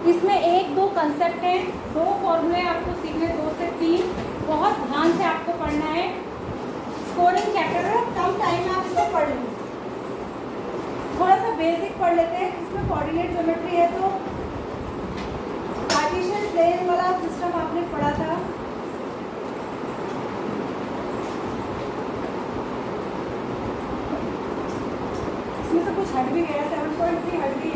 इसमें 1-2 कंसेप्ट हैं, 2 फॉर्मूले आपको सीखने, 2 से 3 बहुत ध्यान से आपको पढ़ना है। स्कोरिंग चैप्टर है, कम टाइम में आप इसको पढ़ लेंगे। थोड़ा सा बेसिक पढ़ लेते हैं। इसमें कोऑर्डिनेट ज्योमेट्री है तो कार्टेशियन प्लेन वाला सिस्टम आपने पढ़ा था। इसमें से कुछ हट भी गया, 7.3 हट गई है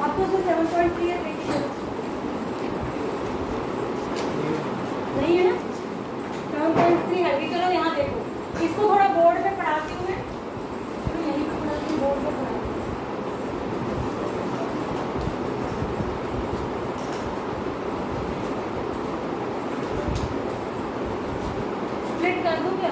आपको, जो 7.3 है देखिए नहीं है ना, 7.3 हट गई। चलो यहाँ देखो, इसको थोड़ा बोर्ड पे पढ़ाती हूँ मैं, चलो यहीं पे पढ़ाती हूँ, बोर्ड पे पढ़ाती हूँ। स्प्लिट कर दूँ क्या?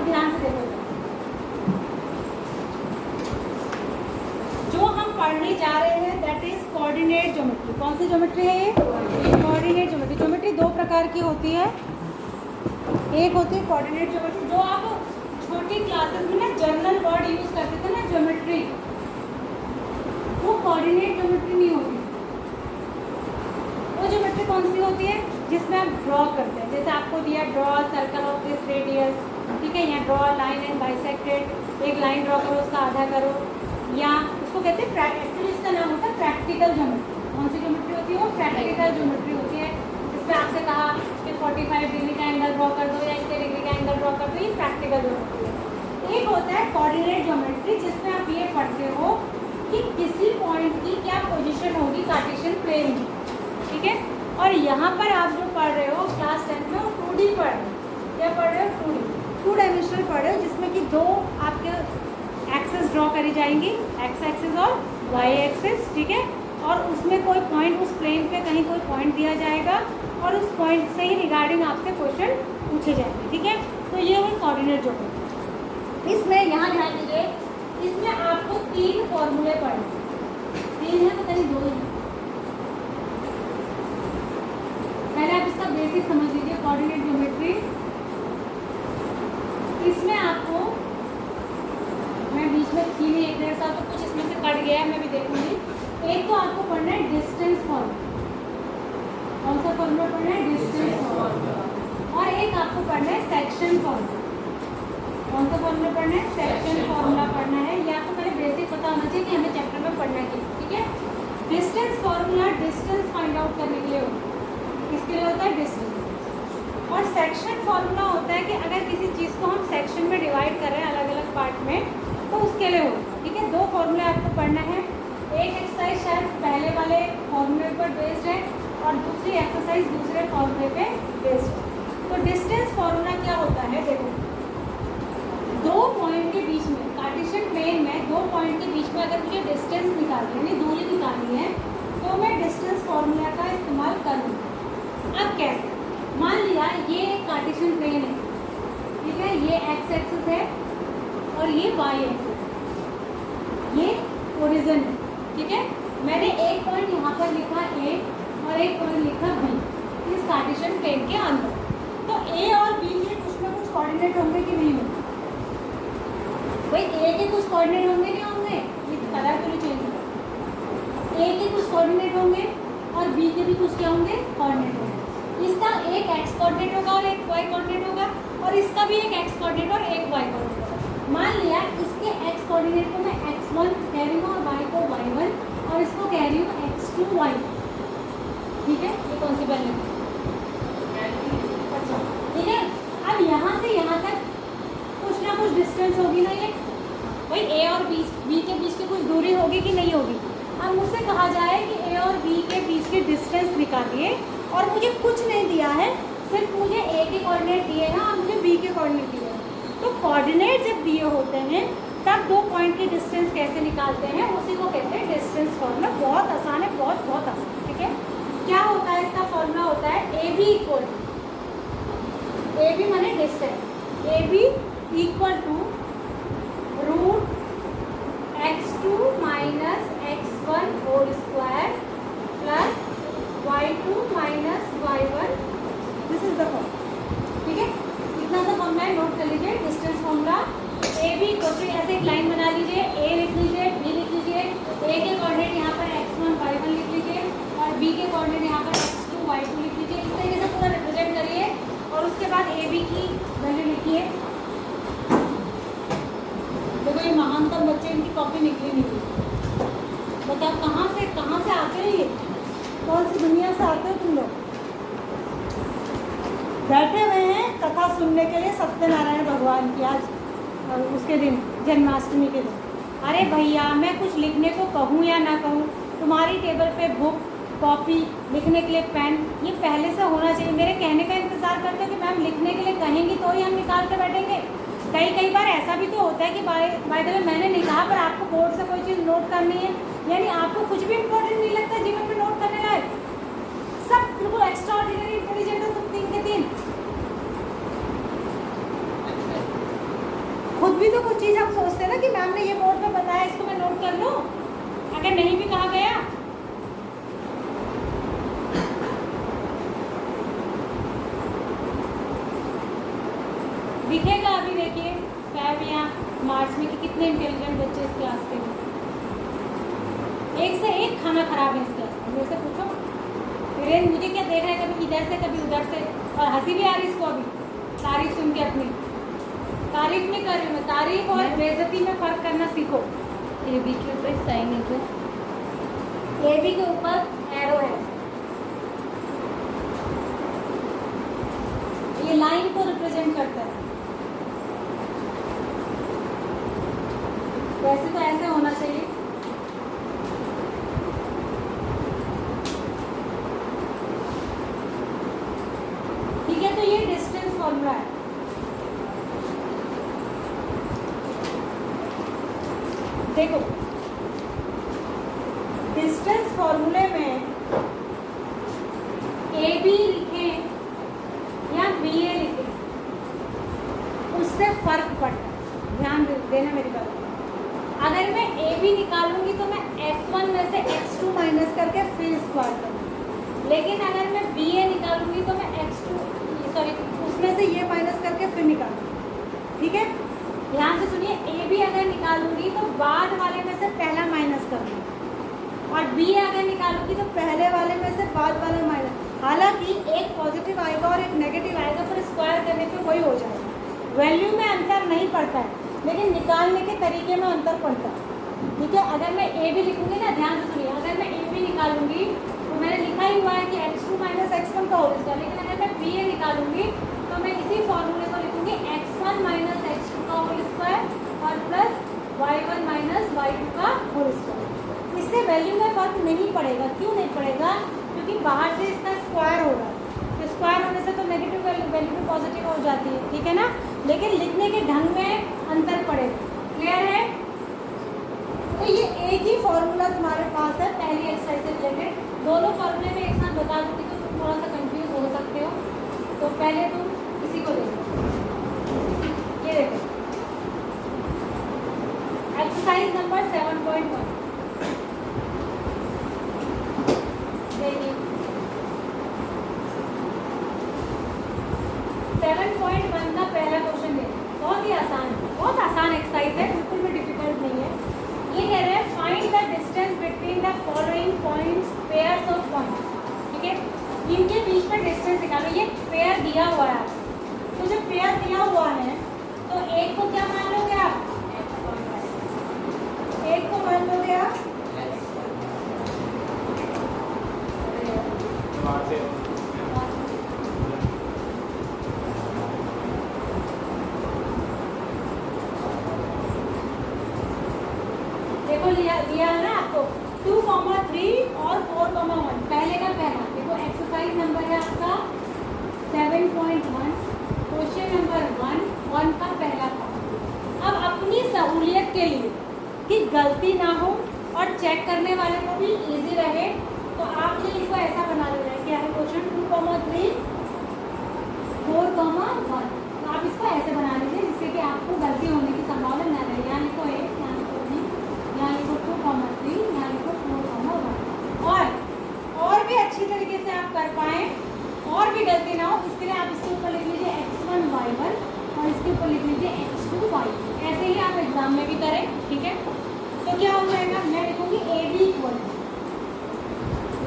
ध्यान से देखो, जो हम पढ़ने जा रहे हैं दैट इज कोऑर्डिनेट ज्योमेट्री। कौन सी ज्योमेट्री है ये? Coordinate geometry. ज्योमेट्री 2 प्रकार की होती है। एक होती है कोऑर्डिनेट ज्योमेट्री, जो आप छोटी क्लासेस में ना जनरल वर्ड यूज करते थे ना ज्योमेट्री, वो कोऑर्डिनेट ज्योमेट्री नहीं होती। वो ज्योमेट्री कौन सी होती है? जिसमें आप ड्रॉ करते हैं, जैसे आपको दिया draw circle of this radius, ठीक है, यहाँ ड्रॉ लाइन एंड बाइसेक्टेड, एक लाइन ड्रॉ करो, उसका आधा करो, या उसको कहते हैं एक्चुअली इसका नाम होता है प्रैक्टिकल ज्योमेट्री। कौन सी ज्योमेट्री होती है? वो प्रैक्टिकल ज्योमेट्री होती है। जिसमें आपसे कहा कि 45 डिग्री का एंगल ड्रॉ कर दो या 80 डिग्री का एंगल ड्रॉ कर दो, ये प्रैक्टिकल ज्योमेट्री है। एक होता है कोऑर्डिनेट ज्योमेट्री, जिसमें आप ये पढ़ते हो कि किसी पॉइंट की क्या पोजिशन होगी कार्टेशियन प्लेन में, ठीक है। और यहाँ पर आप जो पढ़ रहे हो क्लास 10 में, वो 2D पढ़ रहे हो। क्या पढ़ रहे हो? 2D, 2 डायमेंशनल पढ़ रहे हो, जिसमें कि 2 आपके एक्सेस ड्रॉ करी जाएंगी, एक्स एक्सिस और वाई एक्सिस, ठीक है। और उसमें कोई पॉइंट, उस प्लेन पे कहीं कोई पॉइंट दिया जाएगा और उस पॉइंट से ही रिगार्डिंग आपसे क्वेश्चन पूछे जाएंगे, ठीक है। तो ये हुई कोऑर्डिनेट ज्योमेट्री। इसमें यहाँ ध्यान दीजिए, इसमें आपको 3 फॉर्मूले पढ़ने, 3 है तो कहीं 2 ही। पहले आप इसका बेसिक समझ लीजिए, कोऑर्डिनेट ज्योमेट्री। इसमें आपको, मैं बीच में थी नहीं 1-1.5 साल, तो कुछ इसमें से कट गया है, मैं भी देखूंगी। एक तो आपको पढ़ना है डिस्टेंस फॉर्मूला। कौन सा फॉर्मूला पढ़ना है? Distance formula. और एक आपको पढ़ना है सेक्शन फॉर्मूला। कौन सा फॉर्मूला पढ़ना है? सेक्शन फॉर्मूला पढ़ना है। ये आपको पहले बेसिक पता होना चाहिए कि हमें चैप्टर में पढ़ना है, ठीक है। Distance formula distance find out करने के लिए होता है, इसके लिए होता है डिस्टेंस। और सेक्शन फॉर्मूला होता है कि अगर किसी चीज़ को हम सेक्शन में डिवाइड कर रहे हैं अलग अलग पार्ट में, तो उसके लिए होता है, ठीक है। 2 फॉर्मूले आपको पढ़ना है। एक एक्सरसाइज शायद पहले वाले फॉर्मूले पर बेस्ड है और दूसरी एक्सरसाइज दूसरे फॉर्मूले पे बेस्ड है। तो डिस्टेंस फॉर्मूला क्या होता है? देखो, 2 पॉइंट के बीच में, कार्टेशियन प्लेन में 2 पॉइंट के बीच में अगर मुझे डिस्टेंस निकालनी है, यानी दूरी निकालनी है, तो मैं डिस्टेंस फॉर्मूला का इस्तेमाल करूँगी। अब कैसे? मान लिया ये एक कार्टेशियन प्लेन है, ठीक है, ये एक्स एक्सिस है और ये वाई एक्सिस है, ये ओरिजिन है, ठीक है। मैंने एक पॉइंट यहाँ पर लिखा ए और एक पॉइंट लिखा बी इस कार्टेशियन प्लेन के अंदर। तो ए और बी के कुछ ना कुछ कोऑर्डिनेट होंगे कि नहीं होंगे? भाई ए के कुछ कोऑर्डिनेट होंगे, नहीं होंगे? ये कलर तो नहीं चेंज होगा। ए के कुछ कोऑर्डिनेट होंगे और बी के भी कुछ क्या होंगे? कोऑर्डिनेट होंगे। इसका एक एक्स कोऑर्डिनेट होगा और एक वाई कोऑर्डिनेट होगा, और इसका भी एक एक्स कोऑर्डिनेट और एक वाई कोऑर्डिनेट होगा। मान लिया इसके एक्स कोऑर्डिनेट को मैं x1 कह रही हूँ और y को y1 और इसको कह रही हूँ x2 y2, ठीक है। ये कौन सी वैल्यू? अच्छा, ठीक है। अब यहाँ से यहाँ तक कुछ ना कुछ डिस्टेंस होगी ना, ये भाई ए और बी के बीच की कुछ दूरी होगी कि नहीं होगी? अब मुझसे कहा जाए कि ए और बी के बीच की डिस्टेंस निकालिए, और मुझे कुछ नहीं दिया है, सिर्फ मुझे ए के कोऑर्डिनेट दिए हैं और मुझे बी के कोऑर्डिनेट दिए हैं। तो कोऑर्डिनेट जब दिए होते हैं तब 2 पॉइंट की डिस्टेंस कैसे निकालते हैं, उसी को कहते हैं डिस्टेंस फॉर्मूला। बहुत आसान है, बहुत आसान, ठीक है। क्या होता है इसका फॉर्मूला? होता है A B equal to, A B माने distance, A B equal to √x2 - की हुई। बताओ कहाँ से आते हो, ये कौन सी दुनिया से आते हो तुम लोग? बैठे हुए हैं कथा सुनने के लिए सत्यनारायण भगवान की, आज उसके दिन, जन्माष्टमी के दिन। अरे भैया, मैं कुछ लिखने को कहूँ या ना कहूँ, तुम्हारी टेबल पे बुक, कॉपी, लिखने के लिए पेन, ये पहले से होना चाहिए। मेरे कहने का इंतज़ार करते हो कि मैम लिखने के लिए कहेंगी तो ही हम निकाल के बैठेंगे। कई बार ऐसा भी तो होता है कि बाय द वे मैंने नहीं कहा, पर आपको बोर्ड से कोई चीज़ नोट करनी है, यानी आपको कुछ भी इम्पोर्टेंट नहीं लगता जीवन में नोट करने लायक, सब बिल्कुल एक्स्ट्रा ऑर्डिनरी इंटेलिजेंट हो तुम 3 के 3। खुद भी तो कुछ चीज़ आप सोचते हैं ना कि मैम ने ये बोर्ड पे बताया, इसको मैं नोट कर लूँ, अगर नहीं भी कहा गया। दिखेगा अभी, देखिए फैब या मार्च में कि कितने इंटेलिजेंट बच्चे इस क्लास के हैं। एक से एक खाना खराब है इस क्लास में, मेरे से पूछो। फिर मुझे क्या देख रहे हैं, कभी इधर से कभी उधर से, और हंसी भी आ रही इसको अभी तारीफ सुन के। अपनी तारीफ नहीं कर रही मैं, तारीफ और बेइज्जती में फ़र्क करना सीखो। ए बी के ऊपर साइन है तो ए बी के ऊपर एरो है, ये लाइन को रिप्रेजेंट करता है। वैसे तो ऐसे होना चाहिए, ठीक है। तो ये डिस्टेंस फॉर्मूला है। देखो डिस्टेंस फॉर्मूले में ए बी लिखें या बी ए लिखें, उससे फर्क पड़ता है, ध्यान देना मेरी बात। अगर मैं ए बी निकालूंगी तो मैं x1 में से x2 माइनस करके फिर स्क्वायर करूँगी, लेकिन अगर मैं बी ए निकालूंगी तो मैं उसमें से ये माइनस करके फिर निकालूंगी, ठीक है। ध्यान से सुनिए, ए बी अगर निकालूंगी तो बाद वाले में से पहला माइनस करूँगी, और बी ए अगर निकालूंगी तो पहले वाले में से बाद वाला माइनस। हालांकि एक पॉजिटिव आएगा और एक नेगेटिव आएगा, पर स्क्वायर करने पे वही हो जाएगा। वैल्यू में अंतर नहीं पड़ता है, लेकिन निकालने के तरीके में अंतर पड़ता है, ठीक है। अगर मैं ए बी लिखूंगी ना, ध्यान से सुनिए, अगर मैं ए बी निकालूंगी तो मैंने लिखा ही हुआ है कि x2 माइनस x1 का होल स्क्वायर, लेकिन अगर मैं बी ए निकालूंगी तो मैं इसी फॉर्मूले को लिखूंगी x1 माइनस x2 का होल स्क्वायर और प्लस y1 माइनस y2 का होल स्क्वायर। इससे वैल्यू में फर्क नहीं पड़ेगा। क्यों नहीं पड़ेगा? क्योंकि बाहर से इसका स्क्वायर हो रहा है, तो स्क्वायर होने से तो नेगेटिव वैल्यू भी पॉजिटिव हो जाती है, ठीक है ना। लेकिन लिखने के ढंग में अंतर पड़ेगा। क्लियर है? तो ये एक ही फॉर्मूला तुम्हारे पास है पहली एक्सरसाइज से रिलेटेड। दोनों फॉर्मूले में एक साथ बता दूँगी तो तुम थोड़ा सा कंफ्यूज हो सकते हो। तो पहले तुम इसी को देखो, ये देखो एक्सरसाइज नंबर 7.1। देखिए 7.1 का पहला क्वेश्चन है, बहुत ही आसान है, बहुत आसान एक्सरसाइज है, बिल्कुल भी डिफिकल्ट नहीं है। ये कह रहे हैं find the distance between the following points pairs of points, ठीक है। इनके बीच में डिस्टेंस निकालो। ये पेयर दिया हुआ है, तो जब पेयर दिया हुआ है तो एक को क्या मान लोगे आप? एक को मान लोगे आप देखो दिया है ना आपको 2,3 और 4,1, पहले का पहला। देखो एक्सरसाइज नंबर है आपका 7.1, क्वेश्चन नंबर 1 का पहला था। अब अपनी सहूलियत के लिए कि गलती ना हो और चेक करने वाले को भी इजी रहे, तो आपने इनको ऐसा बना लेना है। क्या है क्वेश्चन? 2,3 4,1, तो आप इसको ऐसे बना लीजिए जिससे कि आपको गलती होने की संभावना न रहे। यहाँ लिखो 1, यहाँ लिखो 2, यहाँ लिखो 2,3, यहाँ लिखो 4,1। और भी अच्छी तरीके से आप कर पाएँ और भी गलती ना हो, इसके लिए आप इसके ऊपर लिख लीजिए x1 y1 और इसके ऊपर लिख लीजिए x2 y2। ऐसे ही आप एग्जाम में भी करें, ठीक है। तो क्या हो जाएगा? मैं लिखूंगी A B equal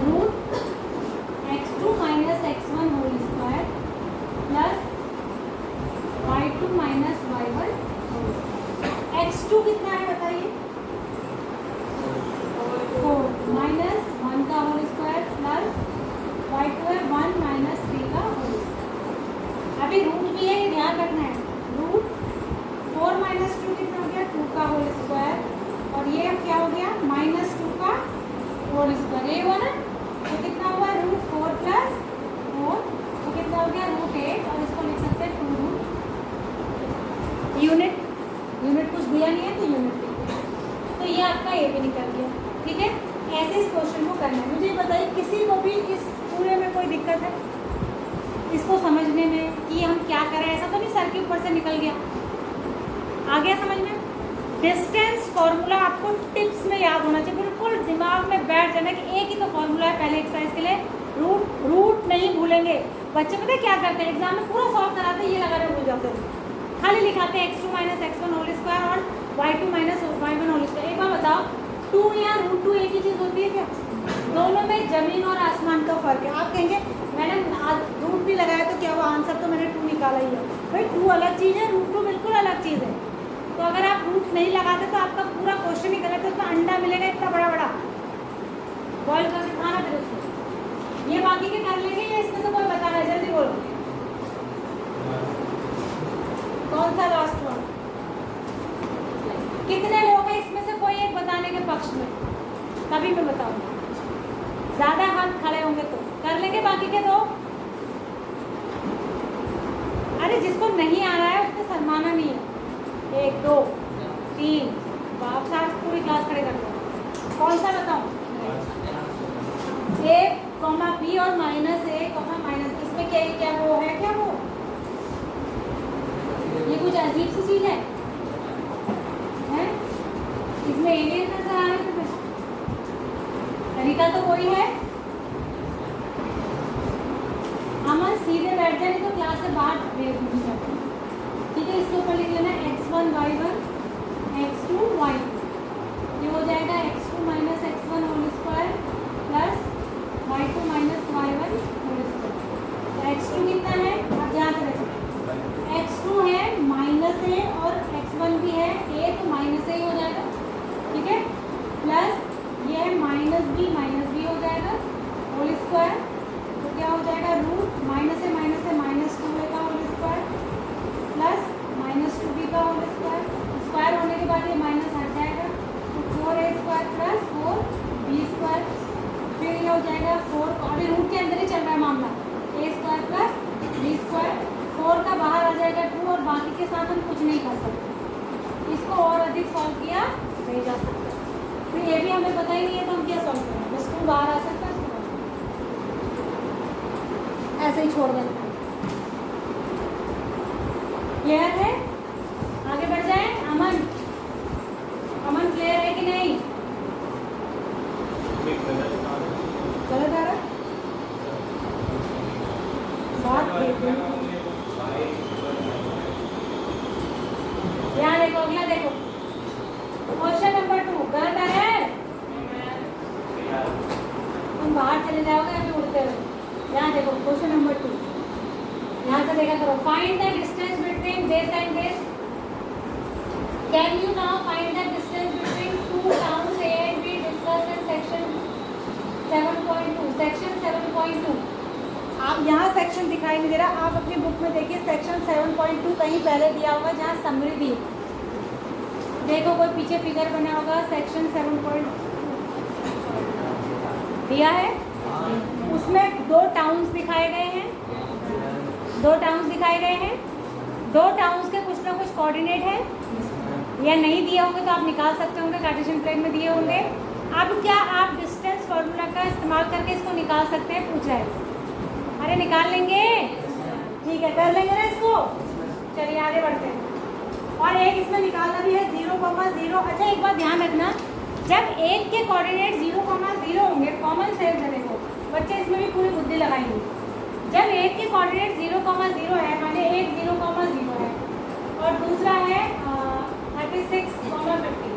root x2 minus x1 whole square plus y2 minus y1 whole square. x2 कितना है बताइए? गया। ठीक है, ऐसे इस क्वेश्चन को करना है। मुझे ये बताइए किसी को भी इस पूरे में कोई दिक्कत है इसको समझने में कि हम क्या करें? ऐसा तो नहीं सर के ऊपर से निकल गया, आ गया समझ में? डिस्टेंस फॉर्मूला आपको टिप्स में याद होना चाहिए, बिल्कुल दिमाग में बैठ जाना कि एक ही तो फॉर्मूला है पहले एक्सरसाइज के लिए, रूट नहीं भूलेंगे। बच्चे पता है क्या करते हैं, एग्जाम में पूरा सॉल्व कराते हैं, ये लगा भूल जाते हैं, खाली लिखाते हैं x2 - x1 होल स्क्वायर और y2 - y1 होल स्क्वायर। एक बार बताओ 2 या √2 एक ही चीज़ होती है क्या? दोनों में जमीन और आसमान का फर्क है। आप कहेंगे मैंने रूट भी लगाया तो क्या हुआ, आंसर तो मैंने 2 निकाला ही है। भाई 2 अलग चीज़ है, √2 बिल्कुल अलग चीज़ है। तो अगर आप रूट नहीं लगाते तो आपका पूरा क्वेश्चन ही गलत है, उसमें अंडा मिलेगा इतना बड़ा बड़ा, बॉईल करके खाना फिर उसको। ये बाकी के कर लेंगे या इसमें से कोई बताना है? जल्दी बोलो कौन सा लास्ट वन? कितने लोग हैं इसमें से कोई एक बताने के पक्ष में? तभी मैं बताऊंगा, ज्यादा हाथ खड़े होंगे तो कर लेंगे, बाकी के दो। अरे जिसको नहीं आ रहा है उसको शर्माना नहीं है। 1 2 3 बाप साहब पूरी क्लास खड़े कर दो। कौन सा बताऊं? a, b और -a, इसमें क्या वो है, क्या वो ये कुछ अजीब सी चीज है? इसमें एलियन नजर आ रहे थे, तरीका तो वही है। अमन सीधे बैठ जाए तो क्लास से बाहर भेज दीजिए। ठीक है, इसके ऊपर लिख लेना x1 y1 x2 y2, ये हो जाएगा x2 - x1 whole square plus y2 - y1 whole square. तो x2 कितना है, अब यहाँ से रखें, x2 है -a और x1 भी है a, तो -a ही हो जाएगा। ठीक है, प्लस ये है -b हो जाएगा होल स्क्वायर, तो क्या हो जाएगा रूट -a -2a का होल स्क्वायर प्लस -2b का होल स्क्वायर। स्क्वायर होने के बाद ये माइनस हट जाएगा, तो 4a² प्लस 4b², फिर ये हो जाएगा 4, अभी रूट के अंदर ही चल रहा है मामला, a² प्लस b²। 4 का बाहर आ जाएगा 2, और बाकी के साथ हम कुछ नहीं कर सकते, इसको और अधिक सॉल्व किया नहीं जा सकता। फिर ये भी हमें पता ही नहीं है तो हम क्या सॉल्व करें, बस 2 बाहर आ सकता है, ऐसे ही छोड़ देना। क्लियर है? आगे बढ़ जाए। अमन क्लियर है कि नहीं? गलत आ रहा बात? यहाँ देखो, अगला देखो, क्वेश्चन नंबर 2 गलत आ रहा है, तुम बाहर चले जाओगे अभी उड़ते हुए। यहाँ देखो क्वेश्चन नंबर 2, यहाँ से देखा करो, find the distance between this and this. Can you now find the distance between 2 towns A and B discussed in section 7.2। Section 7.2 आप यहाँ सेक्शन दिखाई नहीं दे रहा, आप अपनी बुक में देखिए सेक्शन 7.2 कहीं पहले दिया होगा जहाँ समरी दी, देखो कोई पीछे फिगर बना होगा, सेक्शन 7.2 दिया है, उसमें 2 टाउन्स दिखाए गए हैं, 2 टाउन्स दिखाए गए हैं, 2 टाउन्स के कुछ ना कुछ कोऑर्डिनेट है, या नहीं दिए होंगे तो आप निकाल सकते होंगे, कार्टेशियन प्लेन में दिए होंगे। अब क्या आप डिस्टेंस फॉर्मूला का इस्तेमाल करके इसको निकाल सकते हैं, पूछा है। अरे निकाल लेंगे, ठीक है, कर लेंगे ना इसको। चलिए आगे बढ़ते हैं। और एक इसमें निकालना भी है 0,0। अच्छा एक बात ध्यान रखना, जब एक के कोऑर्डिनेट 0,0 होंगे, कॉमन सेंस है, देखो बच्चे इसमें भी पूरी बुद्धि लगाएंगे। जब एक के कोऑर्डिनेट 0,0 है, माने एक 0,0 है और दूसरा है 36,50,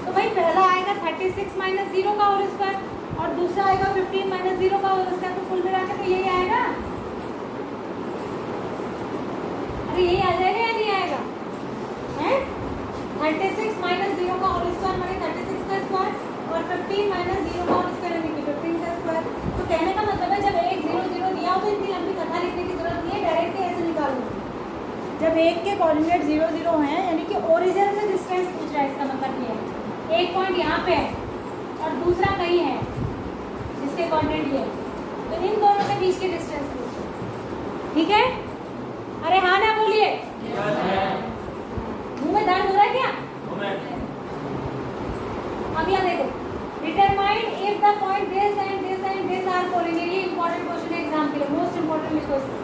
तो भाई पहला आएगा 36 - 0 का होल स्क्वायर और दूसरा आएगा 15 - 0 का होल स्क्वायर, तो कुल मिला के तो यही आएगा। अरे यही आ जाएगा या नहीं आएगा? हैं 36 - 0 का होल स्क्वायर माने 36 का स्क्वायर और 15 - 0 का होल स्क्वायर यानी कि 15 का स्क्वायर। तो कहने का मतलब है जब 1 0 0 दिया हो तो इतनी लंबी कथा लिखने की जरूरत नहीं है, डायरेक्टली ऐसे निकाल लो। जब एक के कोऑर्डिनेट 0 0 हैं यानी कि ओरिजिन से डिस्टेंस पूछ रहा है, इसका मतलब ये है एक पॉइंट यहाँ पे है और दूसरा कहीं है जिसके कोऑर्डिनेट ये है, तो इन दोनों के बीच के डिस्टेंस पूछ रहा है। ठीक है? अरे हाँ ना बोलिए, मुंह में दर्द हो रहा है क्या? अब यहाँ देखो, find if the point this and this and this are collinear. ये इंपॉर्टेंट क्वेश्चन है एग्जाम के लिए, मोस्ट इंपॉर्टेंट लिखो इसको।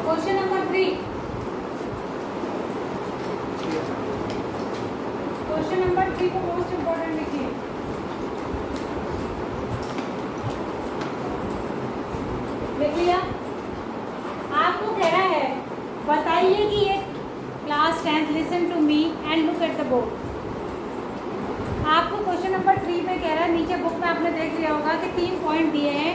क्वेश्चन नंबर 3, क्वेश्चन नंबर 3 को मोस्ट इंपॉर्टेंट लिखिए। लिख लिया? आपको कह रहा है बताइए कि ये class 10th listen to me and look at the board. आपको क्वेश्चन नंबर 3 पे कह रहा है, नीचे बुक में आपने देख लिया होगा कि 3 पॉइंट दिए हैं,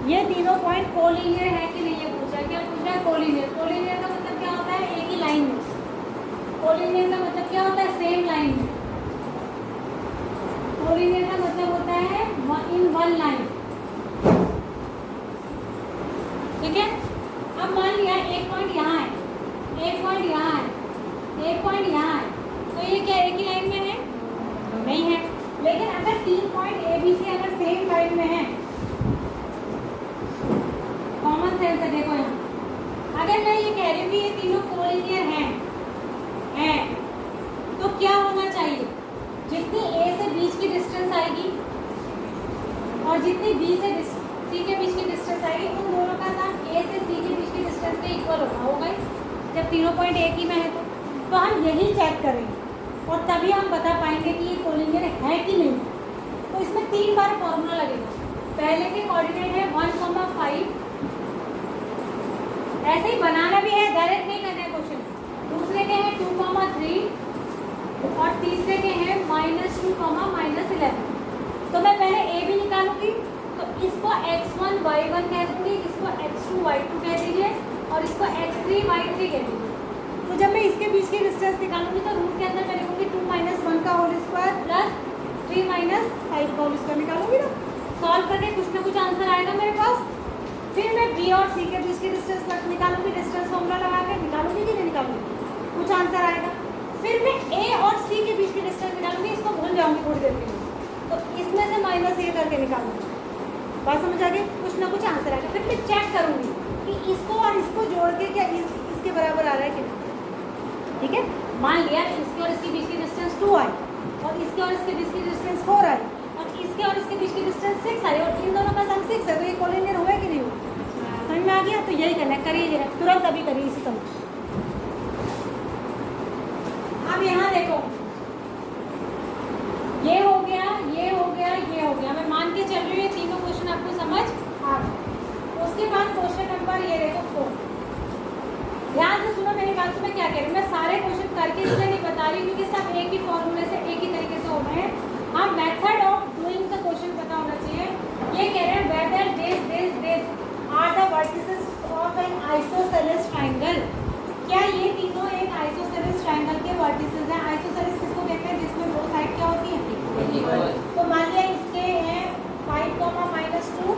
ये तीनों पॉइंट कोलिनियर है कि नहीं, ये पूछा। क्या पूछा है? कोलिनियर। कोलिनियर का मतलब क्या होता है? एक ही लाइन में। कोलिनियर का मतलब क्या होता है? सेम लाइन में। कोलिनियर का मतलब होता है इन वन लाइन, ठीक है। अब मान लिया एक पॉइंट यहाँ है, एक पॉइंट यहाँ है, एक पॉइंट यहाँ है, तो ये क्या एक ही लाइन में है? नहीं है। लेकिन अगर 3 पॉइंट ए बी सी अगर सेम लाइन में है, कॉमन सेंस है, देखो यहाँ अगर मैं ये कह रही हूँ कि ये तीनों कोलिनियर हैं, तो क्या होना चाहिए? जितनी ए से बीच की डिस्टेंस आएगी और जितनी बी से सी के बीच की डिस्टेंस आएगी, उन दोनों का सम ए से सी के बीच की डिस्टेंस के इक्वल होगा। जब तीनों पॉइंट एक ही में है तो हम यही चेक करेंगे और तभी हम बता पाएंगे कि ये कोलिनियर है कि नहीं। तो इसमें 3 बार फॉर्मूला लगेगा। पहले के कोऑर्डिनेट है 1,5, ऐसे ही बनाना भी है, डायरेक्ट नहीं करना है क्वेश्चन। दूसरे के हैं 2,3 और तीसरे के हैं -2, -11। तो मैं पहले ए भी निकालूंगी, तो इसको x1 y1 कह दूंगी, इसको x2 y2 कह दीजिए और इसको x3 y3 कह दीजिए। तो जब मैं इसके बीच की डिस्टेंस निकालूंगी तो रूट के अंदर करूँगी 2 - 1 का होल स्क्वायर प्लस 3 - 5 का होल स्क्वायर निकालूंगी ना। सॉल्व करके कुछ ना कुछ आंसर आएगा मेरे पास। फिर मैं बी और सी के बीच की डिस्टेंस निकालूंगी, डिस्टेंस फॉर्मूला लगा के निकालूंगी कि नहीं निकालूंगी, कुछ आंसर आएगा। फिर मैं ए और सी के बीच की डिस्टेंस निकालूंगी, इसको भूल जाऊंगी थोड़ी देर के लिए, तो इसमें से -a करके निकालूंगी। बात समझ आ गई? कुछ ना कुछ आंसर आएगा। फिर मैं चेक करूंगी कि इसको और इसको जोड़ के क्या इसके बराबर आ रहा है कि नहीं, ठीक है। मान लिया इसके और इसके बीच की डिस्टेंस 2 आई और इसके और इसके बीच की डिस्टेंस 4 आई और इसके और इसके बीच की डिस्टेंस 6 आई और इन दोनों का सम 6 है, तो ये कोलिनियर हुआ कि नहीं हुआ? समझ में आ गया? तो यही करना है, करिए तुरंत अभी करिए इसी समय। अब यहाँ देखो, ये हो गया, ये हो गया, ये हो गया। मैं मान के चल रही हूँ ये तीनों क्वेश्चन आपको समझ आ गए। उसके बाद क्वेश्चन नंबर ये देखो 4। ध्यान से सुनो मेरी बात। मैं क्या कह रही हूँ, मैं सारे क्वेश्चन करके इसलिए नहीं बता रही क्योंकि सब एक ही फॉर्मूले से एक ही तरीके से हो रहे हैं। हाँ, method of doing the question पता होना चाहिए। ये कह रहे हैं whether this are the vertices of an isosceles triangle. क्या ये तीनों एक आइसोसेलेस ट्राइंगल के वर्टिसेस हैं? आइसोसेलेस किसको कहते हैं? जिसमें दो साइड क्या होती है? तो मान लिया इसके हैं 5, -2,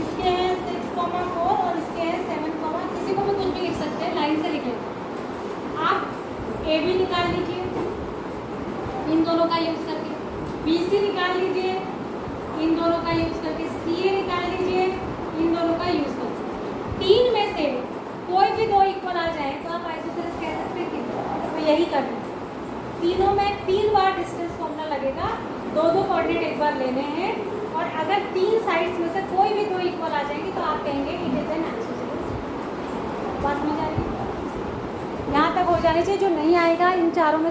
इसके हैं 6, 4 और इसके हैं 7, किसी को भी कुछ भी लिख सकते हैं, लाइन से लिख लेते। आप ए बी निकाल लीजिए इन दोनों का यूज़ करके, बी सी निकाल लीजिए इन दोनों का यूज़ करके, सी ए निकाल लीजिए इन दोनों का यूज़ करके। 3 में से कोई भी 2 इक्वल आ जाए तो आप आइसोसेलेस कह सकते हैं कि तो यही करना है। तीनों में 3 बार डिस्टेंस फॉर्मूला लगेगा, 2 कोऑर्डिनेट एक बार लेने हैं और अगर 3 साइड्स में से कोई भी 2 इक्वल आ जाएंगे तो आप कहेंगे इट इज एन आइसोसेलेस। बात समझ आ रही है? यहाँ तक हो जानी चाहिए। जो नहीं आएगा इन चारों में से